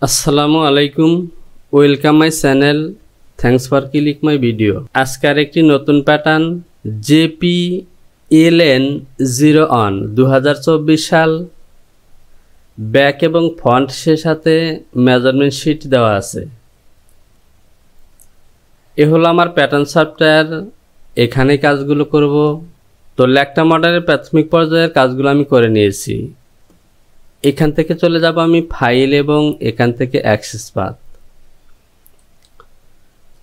আসসালামু আলাইকুম, welcome my channel. Thanks for click my video. আজকের একটি নতুন প্যাটার্ন JPLN01 2024 সাল। ব্যাক এবং ফন্ট সে সাথে মেজারমেন্ট শিট দেওয়া আছে। এ হলো আমার প্যাটার্ন সফটওয়্যার। এখানে কাজগুলো করব। তো ল্যাকটা মডেলের প্রাথমিক পর্যায়ের কাজগুলো আমি করে নিয়েছি। এখান থেকে চলে যাব আমি ফাইল এবং এখান থেকে অ্যাক্সেস পাথ।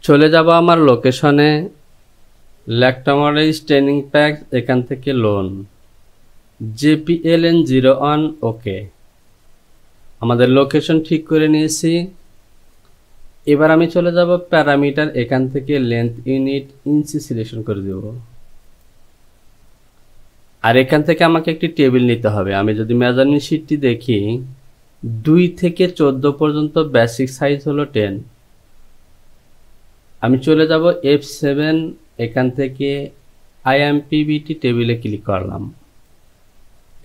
চলে যাব আমার লোকেশনে, ল্যাকটা মডেল ট্রেনিং প্যাক, এখান থেকে লোন JPLN01 ওকে। আমাদের লোকেশন ঠিক করে নিয়েছি। এবার আমি চলে যাব প্যারামিটার, এখান থেকে লেন্থ ইউনিট ইঞ্চি সিলেকশন করে দেব। আর এখান থেকে আমাকে একটি টেবিল নিতে হবে। আমি যদি মেজারমেন্ট শিটটি দেখি, 2 থেকে 14 পর্যন্ত বেসিক সাইজ হলো 10। আমি চলে যাব F7, এখান থেকে IMPBT টেবিলে ক্লিক করলাম।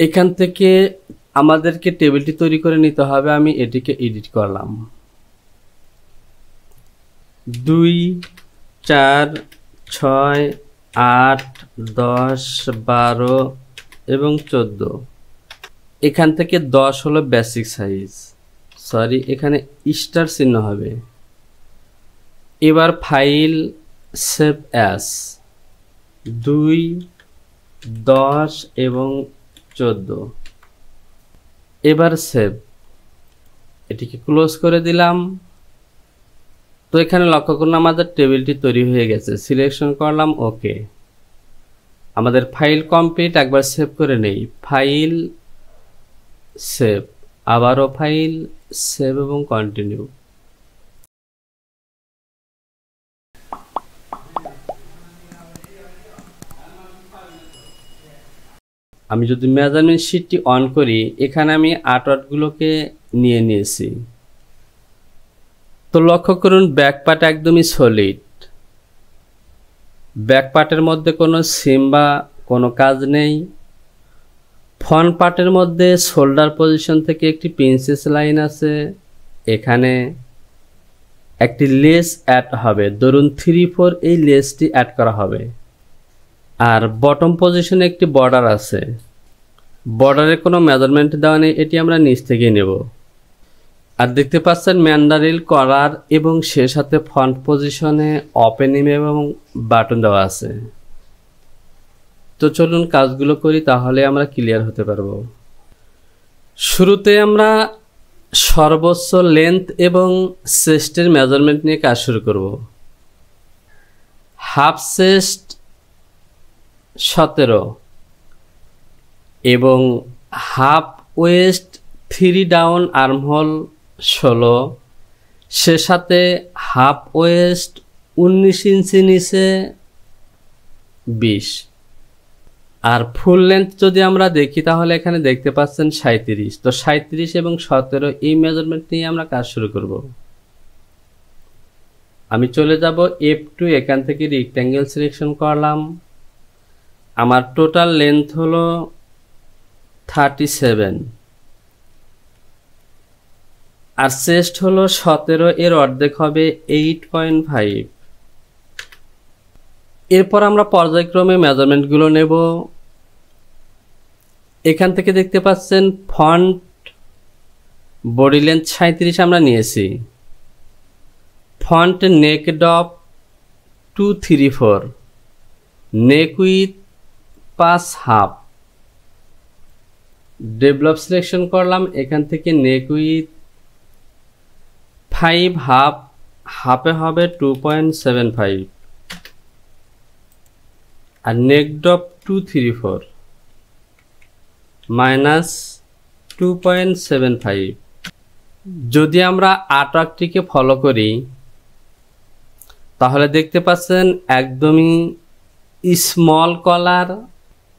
এখান থেকে আমাদেরকে টেবিলটি তৈরি করে নিতে হবে। আমি এটিকে এডিট করলাম। 2, 4, 6, 8, 10, 12 এবং 14। এখান থেকে 10 হলো বেসিক সাইজ, সরি এখানে স্টার চিহ্ন হবে। এবার ফাইল, সেভ অ্যাস, 2, 10 এবং 14। এবার সেভ, এটিকে ক্লোজ করে দিলাম। তো এখানে লক্ষ্য করুন আমাদের টেবিলটি তৈরি হয়ে গেছে। সিলেকশন করলাম ওকে। আমাদের ফাইল কমপ্লিট। একবার সেভ করে নেই। ফাইল, সেভ, আবারও ফাইল, সেভ এবং কন্টিনিউ। আমি যদি মেজারমেন্ট শিটটি অন করি, এখানে আমি আর্টওয়ার্কগুলোকে নিয়ে নিয়েছি। তো লক্ষ্য করুন ব্যাক পার্ট একদমই সলিড। ব্যাক পার্টের মধ্যে কোনো সিম বা কোনো কাজ নেই। ফ্রন্ট পার্টের মধ্যে শোল্ডার পজিশন থেকে একটি প্রিন্সেস লাইন আছে। এখানে একটি লেস অ্যাড হবে, ধরুন 3-4 এই লেসটি অ্যাড করা হবে। আর বটম পজিশনে একটি বর্ডার আছে। বর্ডারে কোনো মেজারমেন্ট দেওয়া নেই, এটি আমরা নিচ থেকে নেব। আর দেখতে পাচ্ছেন ম্যান্ডারিল কলার এবং সে সাথে ফন্ট পজিশনে ওপেনিং এবং বাটন দেওয়া আছে। তো চলুন কাজগুলো করি, তাহলে আমরা ক্লিয়ার হতে পারবো। শুরুতে আমরা সর্বোচ্চ লেন্থ এবং চেস্টের মেজারমেন্ট নিয়ে কাজ শুরু করব। হাফ চেস্ট 17 এবং হাফ ওয়েস্ট 3 ডাউন আর্মহোল 16, সে সাথে হাফ ওয়েস্ট 19 ইঞ্চি নিচে 20। আর ফুল লেন্থ যদি আমরা দেখি, তাহলে এখানে দেখতে পাচ্ছেন 37। তো 37 এবং 17 এই মেজারমেন্ট নিয়ে আমরা কাজ শুরু করব। আমি চলে যাব F2, এখান থেকে রেক্ট্যাঙ্গেল সিলেকশন করলাম। আমার টোটাল লেন্থ হলো 37 আর চেস্ট হলো 17, এর অর্ধেক হবে 8.5। এরপর আমরা পর্যায়ক্রমে মেজারমেন্টগুলো নেব। এখান থেকে দেখতে পাচ্ছেন ফন্ট বডি লেন্থ 37 আমরা নিয়েছি। Font neck depth 234, neck with 5.5। Develop selection করলাম। এখান থেকে নেক উইথ 5.5, হাফে হবে 2.75। আর নেক ডপ 234 মাইনাস 2.75। যদি আমরা আর্টওয়ার্কটিকে ফলো করি, তাহলে দেখতে পাচ্ছেন একদমই স্মল কলার,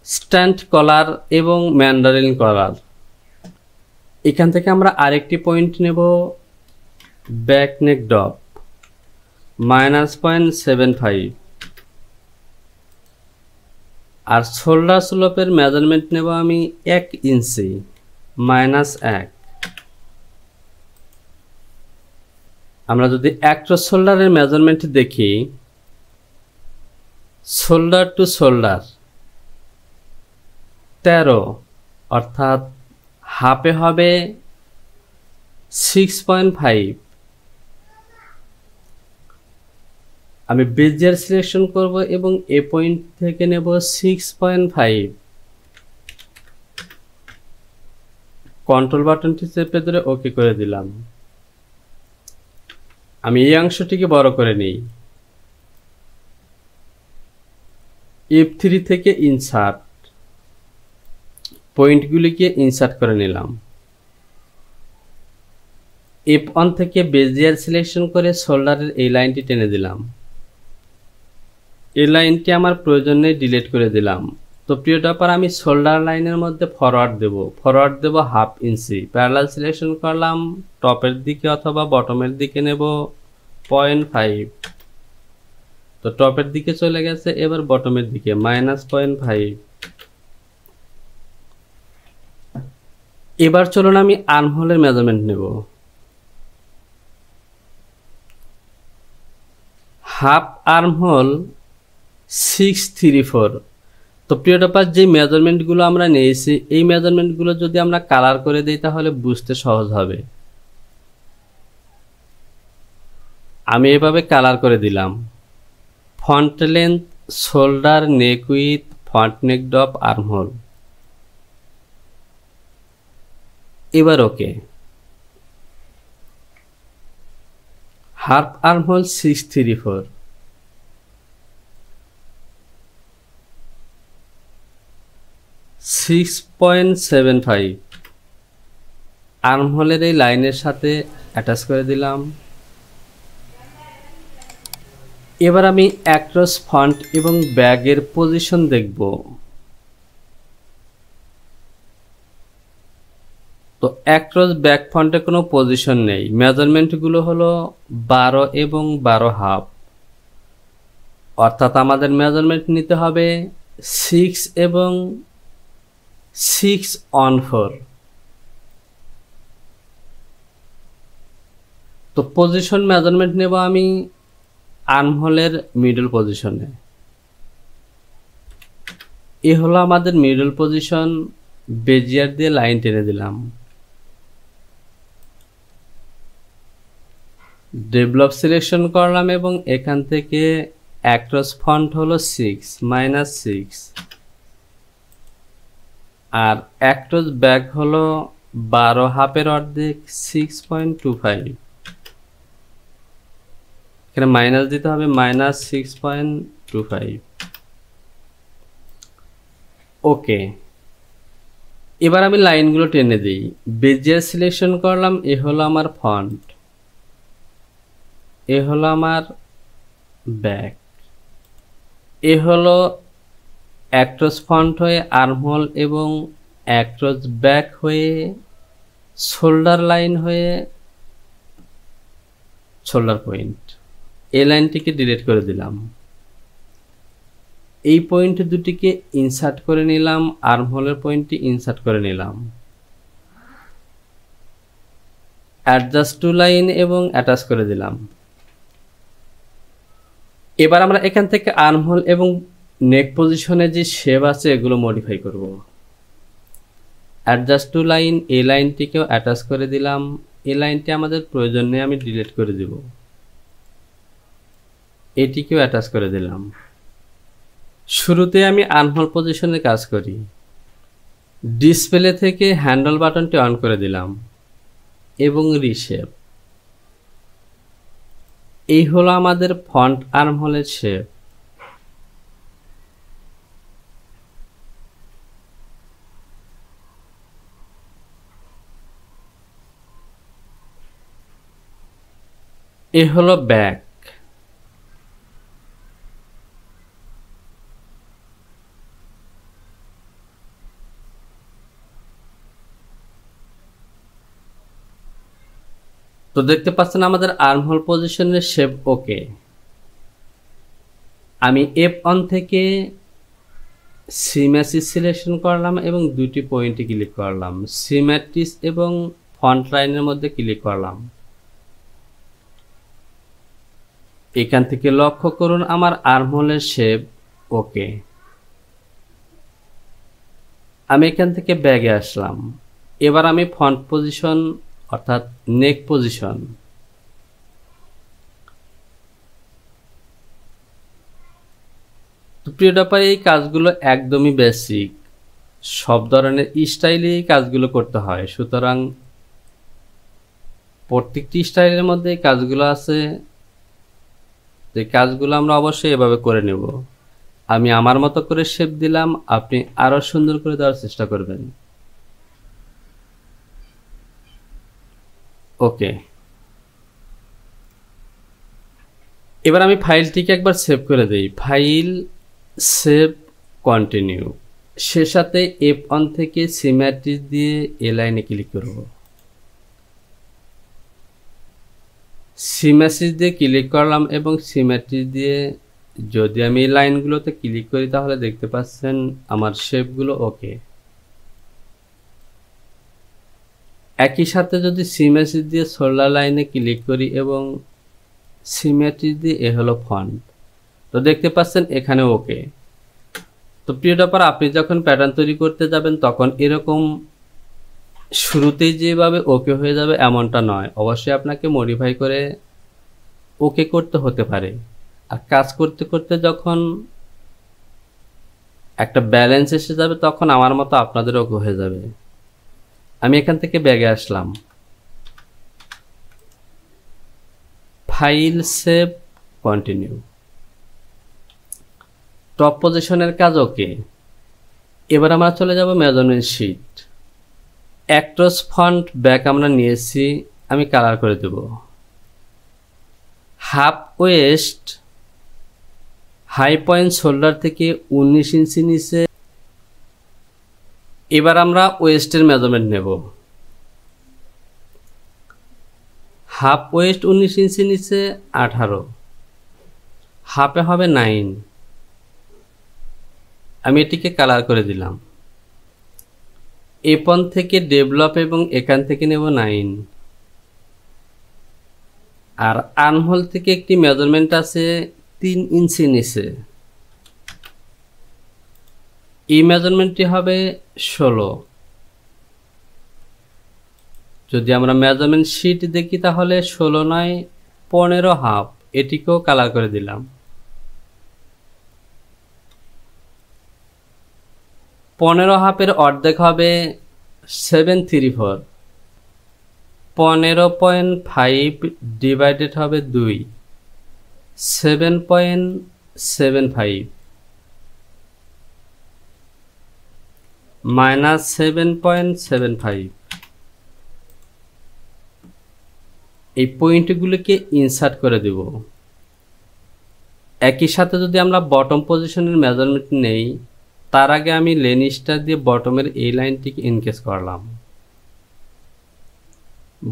স্ট্যান্ড কলার এবং ম্যান্ডারিন কলার। এখান থেকে আমরা আরেকটি পয়েন্ট নেব, ব্যাক নেক ডপ -0.75। আর শোল্ডার স্লোপের মেজারমেন্ট নেব আমি 1 ইঞ্চি, -1। আমরা যদি অ্যাক্রস শোল্ডারের মেজারমেন্ট দেখি, শোল্ডার টু শোল্ডার 13, অর্থাৎ হাফে হবে 6.5। আমি বেজিয়ার সিলেকশন করব এবং এ পয়েন্ট থেকে নেব 6.5। কন্ট্রোল বাটনটি চেপে ধরে ওকে করে দিলাম। আমি এই অংশটিকে বড় করে নিই। F3 থেকে ইনসার্ট, পয়েন্টগুলিকে ইনসার্ট করে নিলাম। F1 থেকে বেজিয়ার সিলেকশন করে শোল্ডারের এই লাইনটি টেনে দিলাম। এই লাইনটি আমার প্রয়োজন নেই, ডিলিট করে দিলাম। তো প্রিয় টপার, আমি শোল্ডার লাইনের মধ্যে ফরওয়ার্ড দেব 1/2 ইঞ্চি। প্যারালাল সিলেকশন করলাম, টপের দিকে অথবা বটমের দিকে নেব 0.5। তো টপের দিকে চলে গেছে, এবার বটমের দিকে -0.5। এবার চলুন আমি আর্মহোলের মেজারমেন্ট নেব। Half armhole 634। তো প্রিয় টপার, যে মেজারমেন্টগুলো আমরা নিয়েছি, এই মেজারমেন্টগুলো যদি আমরা কালার করে দিই তাহলে বুঝতে সহজ হবে। আমি এভাবে কালার করে দিলাম। Font length, shoulder, neck with, font neck drop, armhole. এবার ওকে। হাফ আর্মহোল 634, 6.75 আর্মহোলের এই লাইনের সাথে অ্যাটাচ করে দিলাম। এবার আমি অ্যাক্রস ফ্রন্ট এবং ব্যাগের পজিশন দেখব। তো অ্যাক্রস ব্যাক ফ্রন্টে কোনো পজিশন নেই। মেজারমেন্টগুলো হলো 12 এবং 12.5, অর্থাৎ আমাদের মেজারমেন্ট নিতে হবে 6 এবং 6/4। তো পজিশন মেজারমেন্ট নেব আমি আর্মহোলের মিডল পজিশনে। এ হলো আমাদের মিডল পজিশন। বেজিয়ার দিয়ে লাইন টেনে দিলাম। ডেভেলপ সিলেকশন করলাম এবং এখান থেকে অ্যাক্রস ফন্ট হলো 6 -6, আর অ্যাক্রস ব্যাক হলো 12.5 অর্ধেক 6.25। এখানে মাইনাস দিতে হবে, -6.25। ওকে। এবার আমি লাইনগুলো টেনে দিই। বেজিয়ার সিলেকশন করলাম। এ হলো আমার ফন্ট, এ হলো আমার ব্যাক, এ হলো অ্যাক্রস ফন্ট হয়ে আর্মহোল এবং অ্যাক্রস ব্যাক হয়ে শোল্ডার লাইন হয়ে শোল্ডার পয়েন্ট। এই লাইনটিকে ডিলিট করে দিলাম। এই পয়েন্ট দুটিকে ইনসার্ট করে নিলাম, আর্মহোলের পয়েন্টটি ইনসার্ট করে নিলাম। অ্যাডজাস্ট টু লাইন এবং অ্যাটাচ করে দিলাম। এবার আমরা এখান থেকে আর্মহোল এবং নেক পজিশনে যে শেপ আছে এগুলো মডিফাই করব। অ্যাডজাস্ট টু লাইন, এই লাইনটিকেও অ্যাটাচ করে দিলাম। এই লাইনটি আমাদের প্রয়োজন নেই, আমি ডিলিট করে দিব। এটিকেও অ্যাটাচ করে দিলাম। শুরুতে আমি আর্মহোল পজিশনে কাজ করি। ডিসপ্লে থেকে হ্যান্ডল বাটনটি অন করে দিলাম এবং রিশেপ। এই হলো আমাদের ফন্ট আর্মহোলের শেপ। এ হলো ব্যাক। তো দেখতে পাচ্ছেন আমাদের আর্মহোল পজিশনের শেপ ওকে। আমি F1 থেকে সিম্যাট্রিস সিলেকশন করলাম এবং দুটি পয়েন্টে ক্লিক করলাম। সিম্যাট্রিস এবং ফন্ট লাইনের মধ্যে ক্লিক করলাম। এখান থেকে লক্ষ্য করুন আমার আর্মহোলের শেপ ওকে। আমি এখান থেকে ব্যাগে আসলাম। এবার আমি ফন্ট পজিশন অর্থাৎ নেক পজিশন, তো প্রিয় ব্যাপারে এই কাজগুলো একদমই বেসিক, সব ধরনের স্টাইলে এই কাজগুলো করতে হয়। সুতরাং প্রত্যেকটি স্টাইলের মধ্যে এই কাজগুলো আছে, যে কাজগুলো আমরা অবশ্যই এভাবে করে নেব। আমি আমার মতো করে শেপ দিলাম, আপনি আরো সুন্দর করে দেওয়ার চেষ্টা করবেন। ওকে, এবার আমি ফাইলটিকে একবার সেভ করে দেই। File, save, continue. সে সাথে F1 থেকে সি ম্যাট্রিক্স দিয়ে এ লাইনে ক্লিক করব। সি ম্যাট্রিক্স দিয়ে ক্লিক করলাম এবং সি ম্যাট্রিক্স দিয়ে যদি আমি এই লাইনগুলোতে ক্লিক করি তাহলে দেখতে পাচ্ছেন আমার শেপগুলো ওকে। একই সাথে যদি সি ম্যাট্রিক্স দিয়ে শোল্ডার লাইনে ক্লিক করি এবং সি ম্যাট্রিক্স দিয়ে এ হলো ফন্ট, তো দেখতে পাচ্ছেন এখানে ওকে। তো প্রিয় ব্যাপার, আপনি যখন প্যাটার্ন তৈরি করতে যাবেন তখন এরকম শুরুতেই যেভাবে ওকে হয়ে যাবে এমনটা নয়, অবশ্যই আপনাকে মডিফাই করে ওকে করতে হতে পারে। আর কাজ করতে করতে যখন একটা ব্যালেন্স এসে যাবে তখন আমার মতো আপনাদের ওকে হয়ে যাবে। আমি এখান থেকে ব্যাগে আসলাম, ফাইল, সেভ, কন্টিনিউ। টপ পজিশনের কাজ ওকে। এবার আমরা চলে যাব মেজারমেন্ট শিট। অ্যাক্ট্রস ফন্ট ব্যাক আমরা নিয়েছি, আমি কালার করে দেব। Half waist, high point shoulder থেকে 19 ইঞ্চি নিচে। এবার আমরা ওয়েস্টের মেজারমেন্ট নেব। হাফ ওয়েস্ট 19 ইঞ্চি নিচে 18, হাফে হবে 9। আমি এটিকে কালার করে দিলাম। F1 থেকে ডেভেলপ এবং এখান থেকে নেব 9। আর আর্মহোল থেকে একটি মেজারমেন্ট আছে 3 ইঞ্চি নিচে, এই মেজারমেন্টটি হবে 16। যদি আমরা মেজারমেন্ট শিট দেখি তাহলে 16 নয় 15 হাফ, এটিকেও কালার করে দিলাম। 15 হাফের অর্ধেক হবে 734। 15.5 ডিভাইডেড হবে 2, 7.75 মাইনাস 7.75। এই পয়েন্টগুলোকে ইনসার্ট করে দেব। একই সাথে যদি আমরা বটম পজিশনের মেজারমেন্ট নেই, তার আগে আমি লেন স্টার দিয়ে বটমের এই লাইনটিকে ইনকেস করলাম।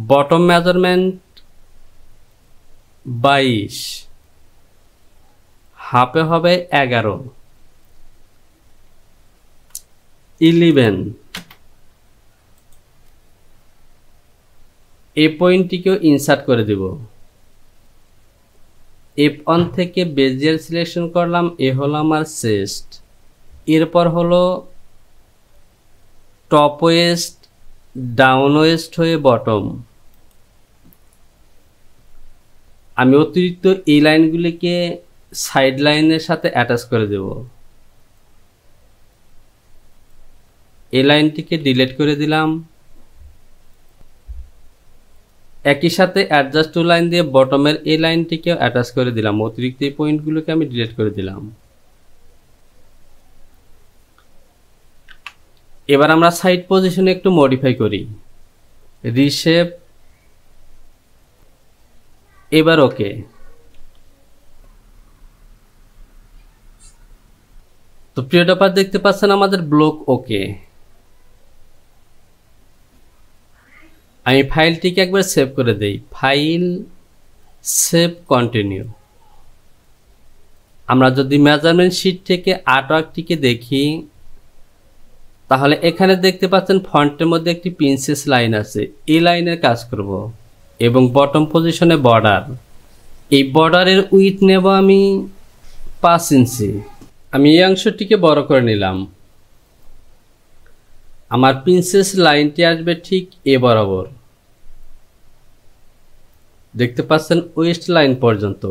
বটম মেজারমেন্ট 22, হাফে হবে 11, 11। এই পয়েন্টটিকেও ইনসার্ট করে দেব। F1 থেকে বেজিয়ার সিলেকশন করলাম, এ হলো আমার চেস্ট। এরপর হলো টপ ওয়েস্ট, ডাউন ওয়েস্ট হয়ে বটম। আমি অতিরিক্ত এই লাইনগুলিকে সাইড লাইনের সাথে অ্যাটাচ করে দেব। এই লাইনটিকে ডিলিট করে দিলাম। একই সাথে অ্যাডজাস্ট টু লাইন দিয়ে বটমের এই লাইনটিকেও অ্যাটাচ করে দিলাম। অতিরিক্ত এই পয়েন্টগুলোকে আমি ডিলিট করে দিলাম। এবার আমরা সাইড পজিশনে একটু মডিফাই করি, রিশেপ। এবার ওকে। তো প্রিয় ব্যাপার, দেখতে পাচ্ছেন আমাদের ব্লক ওকে। আমি ফাইলটিকে একবার সেভ করে দেই, ফাইল, সেভ, কন্টিনিউ। আমরা যদি মেজারমেন্ট শিট থেকে আর্টওয়ার্কটিকে দেখি তাহলে এখানে দেখতে পাচ্ছেন ফন্টের মধ্যে একটি প্রিন্সেস লাইন আছে, এই লাইনের কাজ করব এবং বটম পজিশনে বর্ডার। এই বর্ডারের উইথ নেব আমি 5 ইঞ্চি। আমি এই অংশটিকে বড় করে নিলাম। আমার প্রিন্সেস লাইনটি আসবে ঠিক এ বরাবর, দেখতে পাচ্ছেন ওয়েস্ট লাইন পর্যন্ত।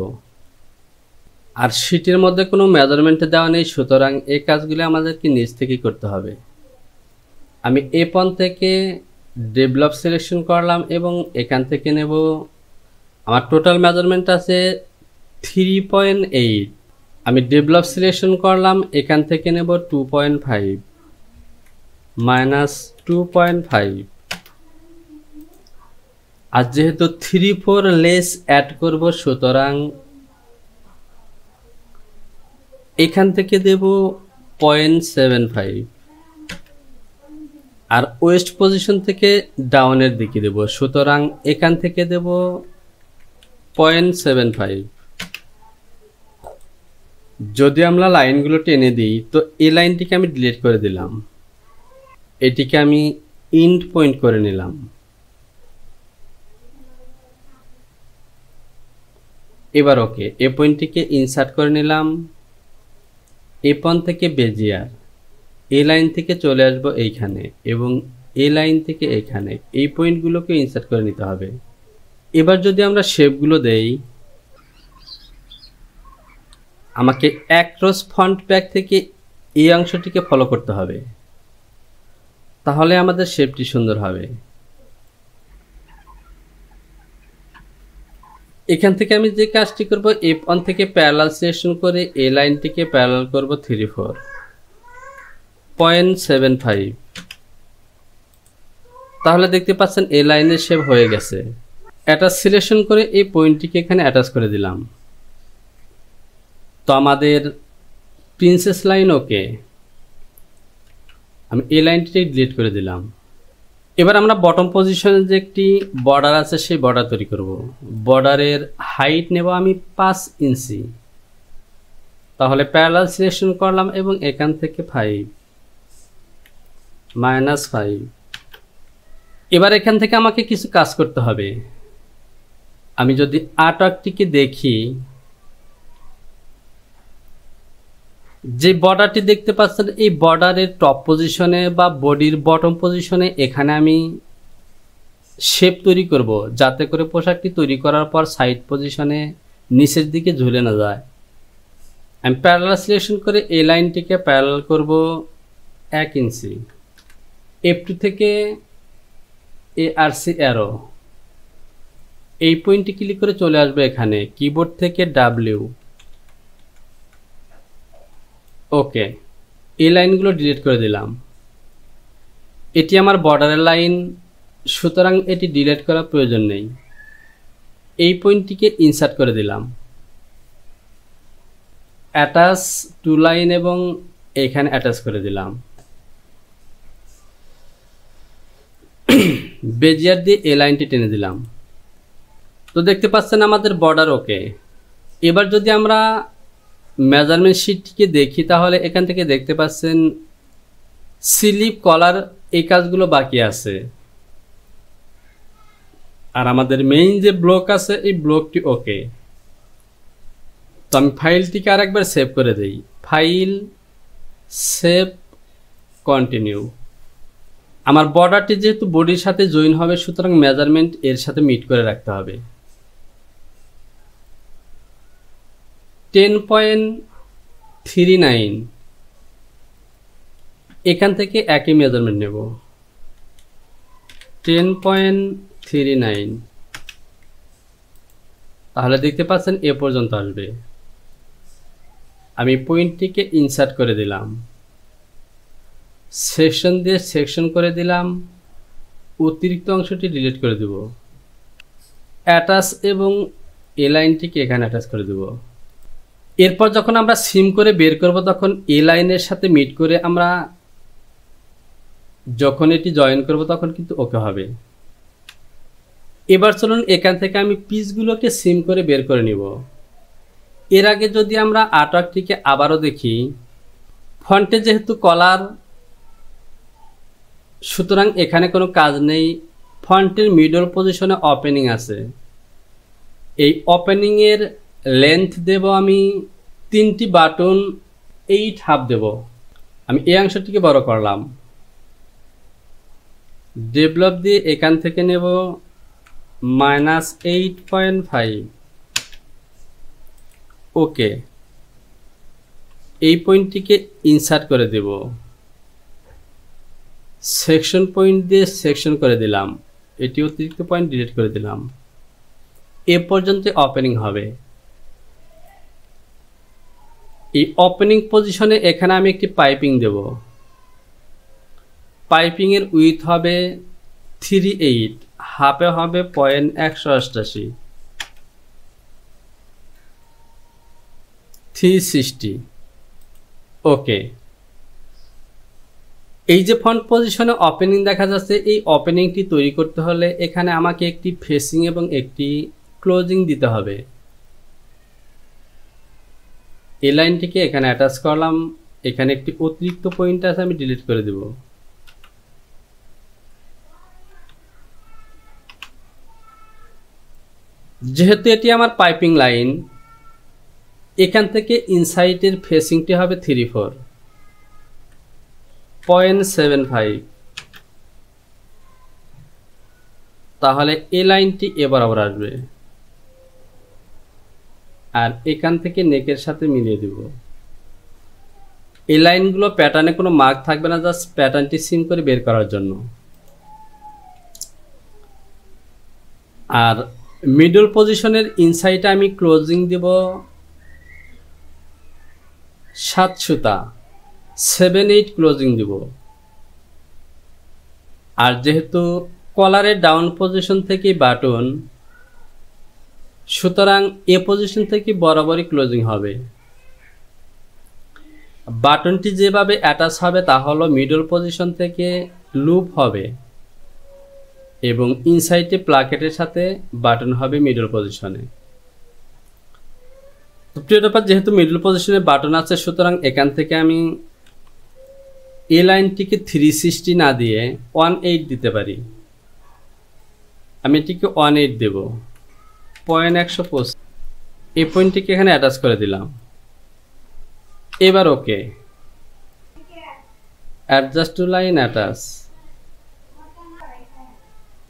আর শীটের মধ্যে কোনো মেজারমেন্ট দেওয়া নেই, সুতরাং এই কাজগুলো আমাদেরকে নিচ থেকেই করতে হবে। আমি এ পয়েন্ট থেকে ডেভেলপ সিলেকশন করলাম এবং এখান থেকে নেব, আমার টোটাল মেজারমেন্ট আছে 3.8। আমি ডেভেলপ সিলেকশন করলাম, এখান থেকে নেব 2.5 -2.5। আর যেহেতু 3/4 লেস অ্যাড করব, সুতরাং এখান থেকে দেব 0.75। আর ওয়েস্ট পজিশন থেকে ডাউনের দিকে দেব, সুতরাং এখান থেকে দেব 0.75। যদি আমরা লাইনগুলো টেনে দিই তো এই লাইনটিকে আমি ডিলিট করে দিলাম, এটিকে আমি ইন্ড পয়েন্ট করে নিলাম। এবার ওকে, এ পয়েন্টটিকে ইনসার্ট করে নিলাম। এ পয়েন্ট থেকে বেজিয়ার, এই লাইন থেকে চলে আসব এইখানে এবং এই লাইন থেকে এইখানে, এই পয়েন্টগুলোকে ইনসার্ট করে নিতে হবে। এবার যদি আমরা শেপগুলো দেই, আমাকে অ্যাক্রস ফন্ট প্যাক থেকে এই অংশটিকে ফলো করতে হবে, তাহলে আমাদের শেপটি সুন্দর হবে। এখান থেকে আমি যে কাজটি করব, F1 থেকে প্যারালাল সিলেকশন করে এই লাইনটিকে প্যারালাল করব 0.75। তাহলে দেখতে পাচ্ছেন এই লাইনের শেপ হয়ে গেছে। অ্যাটাচ সিলেকশন করে এই পয়েন্টটিকে এখানে অ্যাটাচ করে দিলাম। তো আমাদের প্রিন্সেস লাইন ওকে। আমি এই লাইনটিকে ডিলিট করে দিলাম। এবার আমরা বটম পজিশনে যে একটি বর্ডার আছে সেই বর্ডার তৈরি করব। বর্ডারের হাইট নেব আমি 5 ইঞ্চি। তাহলে প্যারালাল সিলেকশন করলাম এবং এখান থেকে 5 -5। এবার এখান থেকে আমাকে কিছু কাজ করতে হবে। আমি যদি আর্টওয়ার্কটিকে দেখি, যে বর্ডারটি দেখতে পাচ্ছেন এই বর্ডারের টপ পজিশনে বা বডির বটম পজিশনে এখানে আমি শেপ তৈরি করব, যাতে করে পোশাকটি তৈরি করার পর সাইড পজিশনে নিচের দিকে ঝুলে না যায়। আমি প্যারালাল সিলেকশন করে এই লাইনটিকে প্যারালাল করব 1 ইঞ্চি। F2 থেকে ARC অ্যারো, এই পয়েন্টটি ক্লিক করে চলে আসবে এখানে, কিবোর্ড থেকে W। ওকে, এই লাইনগুলো ডিলিট করে দিলাম। এটি আমার বর্ডারের লাইন, সুতরাং এটি ডিলিট করার প্রয়োজন নেই। এই পয়েন্টটিকে ইনসার্ট করে দিলাম, অ্যাটাচ টু লাইন এবং এখানে অ্যাটাচ করে দিলাম। বেজিয়ার দিয়ে এই লাইনটি টেনে দিলাম। তো দেখতে পাচ্ছেন আমাদের বর্ডার ওকে। এবার যদি আমরা মেজারমেন্ট শিটটিকে দেখি, তাহলে এখান থেকে দেখতে পাচ্ছেন স্লিপ কলার, এই কাজগুলো বাকি আছে। আর আমাদের মেইন যে ব্লক আছে এই ব্লকটি ওকে। তো আমি ফাইলটিকে আরেকবার সেভ করে দেই, ফাইল, সেভ, কন্টিনিউ। আমার বর্ডারটি যেহেতু বডির সাথে জয়েন হবে, সুতরাং মেজারমেন্ট এর সাথে মিট করে রাখতে হবে। 10.39, এখান থেকে একই মেজারমেন্ট নেব, 10.39। তাহলে দেখতে পাচ্ছেন এ পর্যন্ত আসবে। আমি পয়েন্টটিকে ইনসার্ট করে দিলাম, সেকশন দিয়ে সেকশন করে দিলাম, অতিরিক্ত অংশটি ডিলিট করে দেব, অ্যাটাচ এবং এ লাইনটিকে এখানে অ্যাটাচ করে দেব। এরপর যখন আমরা সিম করে বের করব, তখন এ লাইনের সাথে মিট করে আমরা যখন এটি জয়েন করব তখন কিন্তু ওকে হবে। এবার চলুন এখান থেকে আমি পিসগুলোকে সিম করে বের করে নিব। এর আগে যদি আমরা আর্টওয়ার্কটিকে আবারও দেখি, ফন্টে যেহেতু কলার, সুতরাং এখানে কোনো কাজ নেই। ফন্টের মিডল পজিশনে ওপেনিং আছে, এই ওপেনিংয়ের লেন্থ দেব আমি 3টি বাটন 8.5 দেব। আমি এই অংশটিকে বড় করলাম, ডেভেলপ দিয়ে এখান থেকে নেব -8.5। ওকে, এই পয়েন্টটিকে ইনসার্ট করে দেব, সেকশন পয়েন্ট দিয়ে সেকশন করে দিলাম, এটি অতিরিক্ত পয়েন্ট ডিলিট করে দিলাম। এ পর্যন্ত ওপেনিং হবে। এই ওপেনিং পজিশনে এখানে আমি একটি পাইপিং দেব। পাইপিং এর উইথ হবে 38, হাফে হবে 0.188, 360। ওকে, এই যে ফ্রন্ট পজিশনে ওপেনিং দেখা যাচ্ছে, এই ওপেনিংটি তৈরি করতে হলে এখানে আমাকে একটি ফেসিং এবং একটি ক্লোজিং দিতে হবে। এই লাইনটিকে এখানে অ্যাটাচ করলাম, এখানে একটি অতিরিক্ত পয়েন্ট আছে, আমি ডিলিট করে দেব। যেহেতু এটি আমার পাইপিং লাইন, এখান থেকে ইনসাইডের ফেসিংটি হবে 0.75, তাহলে এই লাইনটি এ বরাবর আসবে, আর এখান থেকে নেকের সাথে মিলিয়ে দেব। এই লাইনগুলো প্যাটার্নে কোনো মার্ক থাকবে না, জাস্ট প্যাটার্নটি সিম করে বের করার জন্য। আর মিডল পজিশনের ইনসাইডে আমি ক্লোজিং দেব 7 সুতা, 7-8 ক্লোজিং দেব। আর যেহেতু কলারের ডাউন পজিশন থেকে বাটন, সুতরাং এ পজিশন থেকে বরাবরই ক্লোজিং হবে। বাটনটি যেভাবে অ্যাটাচ হবে তা হলো মিডল পজিশন থেকে লুপ হবে এবং ইনসাইডে প্লাকেটের সাথে বাটন হবে মিডল পজিশনে। তো প্রিয় ব্যাপার, যেহেতু মিডল পজিশনে বাটন আছে, সুতরাং এখান থেকে আমি এই লাইনটিকে 360 না দিয়ে 18 দিতে পারি। আমি এটিকে 18 দেব, 0.125। এই পয়েন্টটিকে এখানে অ্যাটাচ করে দিলাম। এবার ওকে, অ্যাডজাস্ট টু লাইন অ্যাটাচ।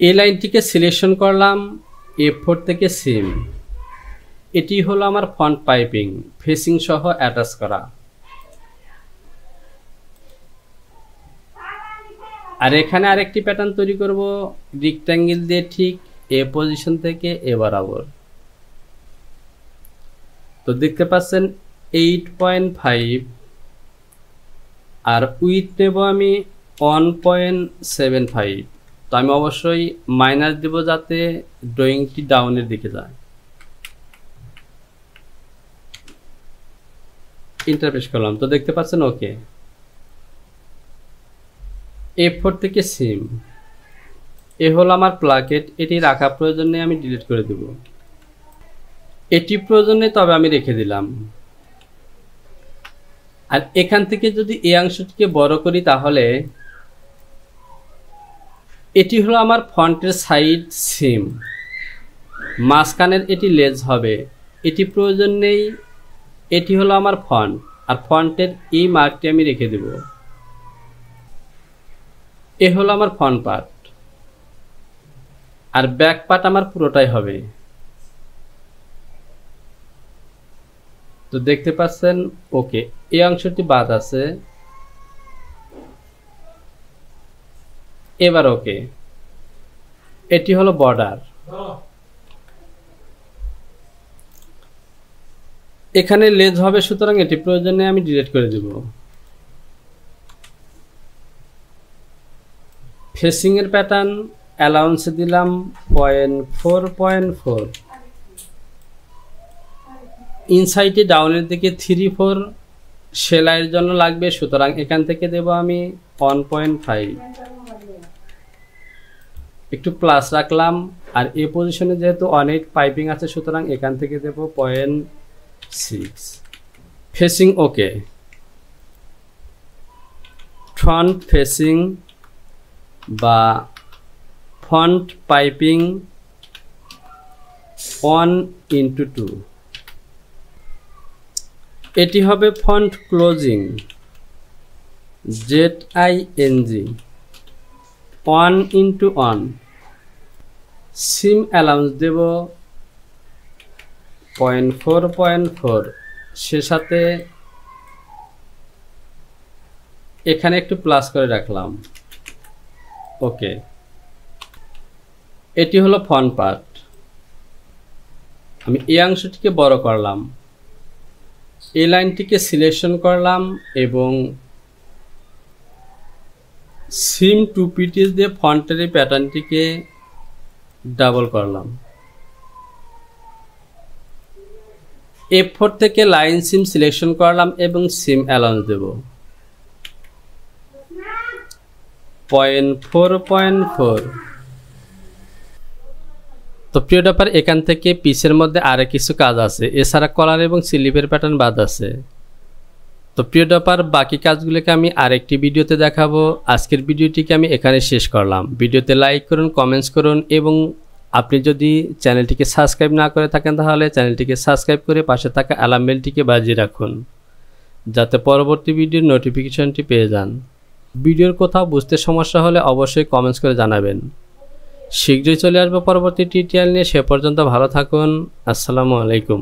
এই লাইনটিকে সিলেকশন করলাম, F4 থেকে সিম। এটি হলো আমার ফ্রন্ট পাইপিং, ফেসিং সহ অ্যাটাচ করা। আর এখানে আরেকটি প্যাটার্ন তৈরি করব রেক্ট্যাঙ্গেল দিয়ে, ঠিক এ পজিশন থেকে এ বরাবর। তো দেখতে পাচ্ছেন 8.5, আর উইথ নেব আমি 1.75। তো আমি অবশ্যই মাইনাস দেব যাতে ড্রয়িংটি ডাউনের দিকে যায়। ইন্টারপ্রেস করলাম, তো দেখতে পাচ্ছেন ওকে। F4 থেকে সিম, এ হলো আমার প্লাকেট। এটি রাখা প্রয়োজন নেই, আমি ডিলিট করে দেব। এটি প্রয়োজন নেই, তবে আমি রেখে দিলাম। আর এখান থেকে যদি এই অংশটিকে বড় করি, তাহলে এটি হলো আমার ফ্রন্টের সাইড সিম, মাঝখানের এটি লেজ হবে। এটি প্রয়োজন নেই, এটি হলো আমার ফ্রন্ট, আর ফ্রন্টের এই মার্কটি আমি রেখে দেব। এ হলো আমার ফ্রন্ট পার্ট, আর ব্যাক পার্ট আমার পুরোটাই হবে। তো দেখতে পাচ্ছেন ওকে, এই অংশটি বাদ আছে। এবার ওকে, এটি হলো বর্ডার। এখানে লেজ হবে, সুতরাং এটি প্রয়োজনে আমি ডিলিট করে দেব। ফেসিং এর প্যাটার্ন অ্যালাউন্স দিলাম 0.4. ইনসাইডে ডাউনের দিকে 3-4 সেলাইয়ের জন্য লাগবে, সুতরাং এখান থেকে দেব আমি 1.5। একটু প্লাস রাখলাম, আর এই পজিশনে যেহেতু 18 পাইপিং আছে, সুতরাং এখান থেকে দেব 0.6। ফেসিং ওকে, ফ্রন্ট ফেসিং বা ফ্রন্ট পাইপিং 1:2। এটি হবে ফন্ট ক্লোজিং, ZING 1:1। সিম অ্যালাউন্স দেব 0.4.4, সে সাথে এখানে একটু প্লাস করে রাখলাম। ওকে, এটি হলো ফন্ট পার্ট। আমি এই অংশটিকে বড় করলাম, এই লাইনটিকে সিলেকশন করলাম এবং সিম 2PT দিয়ে ফন্টের এই প্যাটার্নটিকে ডাবল করলাম। F4 থেকে লাইন সিম সিলেকশন করলাম এবং সিম অ্যালাউন্স দেব 0.4.4। তো প্রিয় ব্যাপার, এখান থেকে পিসের মধ্যে আরো কিছু কাজ আছে, এছাড়া কলার এবং স্লিপের প্যাটার্ন বাদ আছে। তো প্রিয় ব্যাপার, বাকি কাজগুলোকে আমি আরেকটি ভিডিওতে দেখাবো। আজকের ভিডিওটিকে আমি এখানে শেষ করলাম। ভিডিওতে লাইক করুন, কমেন্টস করুন এবং আপনি যদি চ্যানেলটিকে সাবস্ক্রাইব না করে থাকেন তাহলে চ্যানেলটিকে সাবস্ক্রাইব করে পাশে থাকা অ্যালার্ম বেলটিকে বাজিয়ে রাখুন, যাতে পরবর্তী ভিডিওর নোটিফিকেশনটি পেয়ে যান। ভিডিওর কোথাও বুঝতে সমস্যা হলে অবশ্যই কমেন্টস করে জানাবেন। শীঘ্রই চলে আসবে পরবর্তী টিউটোরিয়াল নিয়ে। সে পর্যন্ত ভালো থাকুন। আসসালামু আলাইকুম।